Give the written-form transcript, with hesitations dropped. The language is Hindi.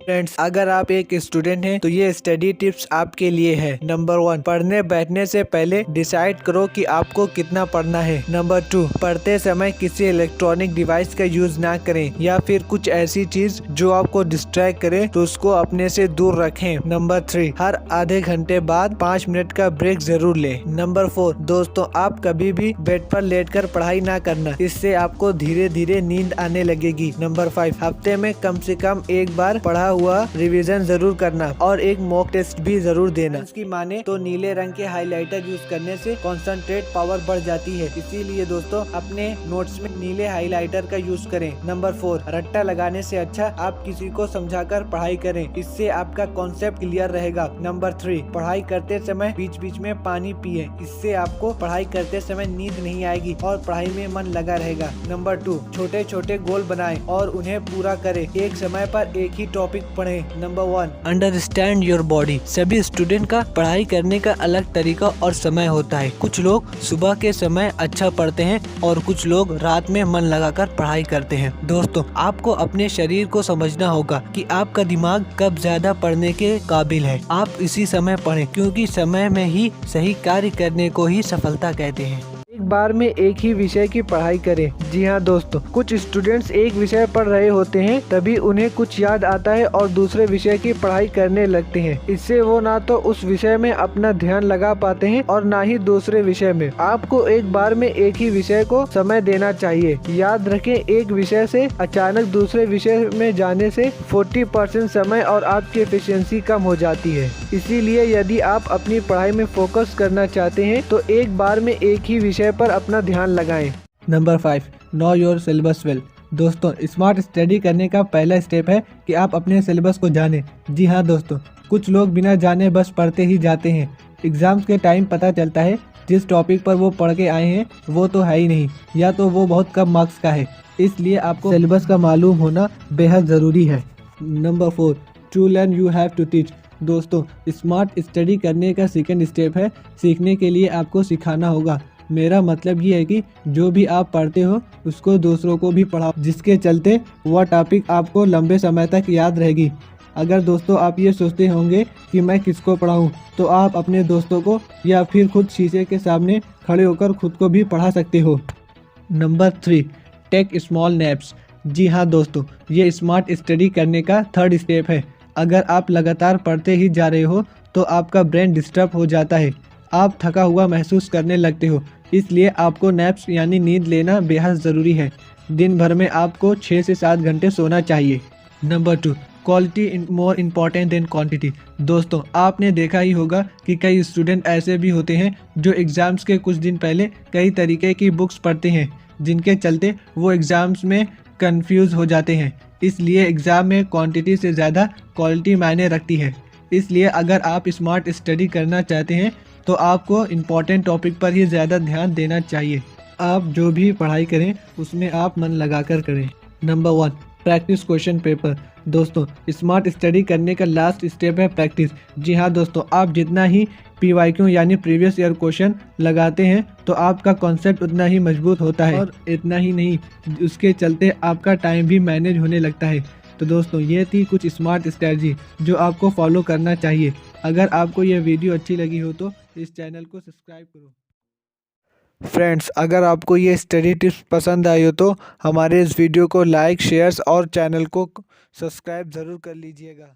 फ्रेंड्स, अगर आप एक स्टूडेंट हैं तो ये स्टडी टिप्स आपके लिए है। नंबर 1, पढ़ने बैठने से पहले डिसाइड करो कि आपको कितना पढ़ना है। नंबर 2, पढ़ते समय किसी इलेक्ट्रॉनिक डिवाइस का यूज ना करें या फिर कुछ ऐसी चीज जो आपको डिस्ट्रैक्ट करे तो उसको अपने से दूर रखें। नंबर 3, हर आधे घंटे बाद 5 मिनट का ब्रेक जरूर लें। नंबर 4, दोस्तों आप कभी भी बेड पर लेटकर पढ़ाई ना करना, इससे आपको धीरे धीरे नींद आने लगेगी। नंबर 5, हफ्ते में कम से कम एक बार पढ़ा हुआ रिवीजन जरूर करना और एक मॉक टेस्ट भी जरूर देना। इसकी माने तो नीले रंग के हाइलाइटर यूज करने से कंसंट्रेट पावर बढ़ जाती है, इसीलिए दोस्तों अपने नोट्स में नीले हाइलाइटर का यूज करें। नंबर 4, रट्टा लगाने से अच्छा आप किसी को समझाकर पढ़ाई करें, इससे आपका कॉन्सेप्ट क्लियर रहेगा। नंबर 3, पढ़ाई करते समय बीच बीच में पानी पिए, इससे आपको पढ़ाई करते समय नींद नहीं आएगी और पढ़ाई में मन लगा रहेगा। नंबर 2, छोटे छोटे गोल बनाएं और उन्हें पूरा करें, एक समय पर एक ही टॉपिक पढ़ें। Number 1, understand your body. सभी स्टूडेंट का पढ़ाई करने का अलग तरीका और समय होता है। कुछ लोग सुबह के समय अच्छा पढ़ते हैं और कुछ लोग रात में मन लगाकर पढ़ाई करते हैं। दोस्तों आपको अपने शरीर को समझना होगा कि आपका दिमाग कब ज्यादा पढ़ने के काबिल है। आप इसी समय पढ़ें, क्योंकि समय में ही सही कार्य करने को ही सफलता कहते हैं। एक बार में एक ही विषय की पढ़ाई करें। जी हाँ दोस्तों, कुछ स्टूडेंट्स एक विषय पढ़ रहे होते हैं, तभी उन्हें कुछ याद आता है और दूसरे विषय की पढ़ाई करने लगते हैं। इससे वो ना तो उस विषय में अपना ध्यान लगा पाते हैं और ना ही दूसरे विषय में। आपको एक बार में एक ही विषय को समय देना चाहिए। याद रखें, एक विषय से अचानक दूसरे विषय में जाने से 40% समय और आपकी एफिशिएंसी कम हो जाती है। इसीलिए यदि आप अपनी पढ़ाई में फोकस करना चाहते हैं तो एक बार में एक ही विषय पर अपना ध्यान लगाएं। Number 5, know your syllabus well. दोस्तों स्मार्ट स्टडी करने का पहला स्टेप है कि आप अपने सिलेबस को जानें। जी हाँ दोस्तों, कुछ लोग बिना जाने बस पढ़ते ही जाते हैं। एग्जाम्स के टाइम पता चलता है जिस टॉपिक पर वो पढ़ के आए हैं वो तो है ही नहीं, या तो वो बहुत कम मार्क्स का है। इसलिए आपको सिलेबस का मालूम होना बेहद ज़रूरी है। Number 4, to learn you have to teach. दोस्तों स्मार्ट स्टडी करने का सेकंड स्टेप है सीखने के लिए आपको सिखाना होगा। मेरा मतलब ये है कि जो भी आप पढ़ते हो उसको दूसरों को भी पढ़ाओ, जिसके चलते वह टॉपिक आपको लंबे समय तक याद रहेगी। अगर दोस्तों आप ये सोचते होंगे कि मैं किसको पढ़ाऊँ, तो आप अपने दोस्तों को या फिर खुद शीशे के सामने खड़े होकर खुद को भी पढ़ा सकते हो। Number 3, take small naps. जी हाँ दोस्तों, ये स्मार्ट स्टडी करने का थर्ड स्टेप है। अगर आप लगातार पढ़ते ही जा रहे हो तो आपका ब्रेन डिस्टर्ब हो जाता है, आप थका हुआ महसूस करने लगते हो। इसलिए आपको नैप्स यानी नींद लेना बेहद ज़रूरी है। दिन भर में आपको 6 से 7 घंटे सोना चाहिए। Number 2, quality more important than quantity. दोस्तों आपने देखा ही होगा कि कई स्टूडेंट ऐसे भी होते हैं जो एग्ज़ाम्स के कुछ दिन पहले कई तरीके की बुक्स पढ़ते हैं, जिनके चलते वो एग्ज़ाम्स में कंफ्यूज हो जाते हैं। इसलिए एग्ज़ाम में क्वांटिटी से ज़्यादा क्वालिटी मायने रखती है। इसलिए अगर आप स्मार्ट स्टडी करना चाहते हैं तो आपको इम्पॉर्टेंट टॉपिक पर ही ज़्यादा ध्यान देना चाहिए। आप जो भी पढ़ाई करें उसमें आप मन लगाकर करें। Number 1, practice question paper. दोस्तों स्मार्ट स्टडी करने का लास्ट स्टेप है प्रैक्टिस। जी हाँ दोस्तों, आप जितना ही PYQ यानी प्रीवियस ईयर क्वेश्चन लगाते हैं तो आपका कॉन्सेप्ट उतना ही मजबूत होता है। और इतना ही नहीं, उसके चलते आपका टाइम भी मैनेज होने लगता है। तो दोस्तों ये थी कुछ स्मार्ट स्ट्रेटजी जो आपको फॉलो करना चाहिए। अगर आपको यह वीडियो अच्छी लगी हो तो इस चैनल को सब्सक्राइब करो। फ्रेंड्स, अगर आपको ये स्टडी टिप्स पसंद आई हो तो हमारे इस वीडियो को लाइक, शेयर्स और चैनल को सब्सक्राइब ज़रूर कर लीजिएगा।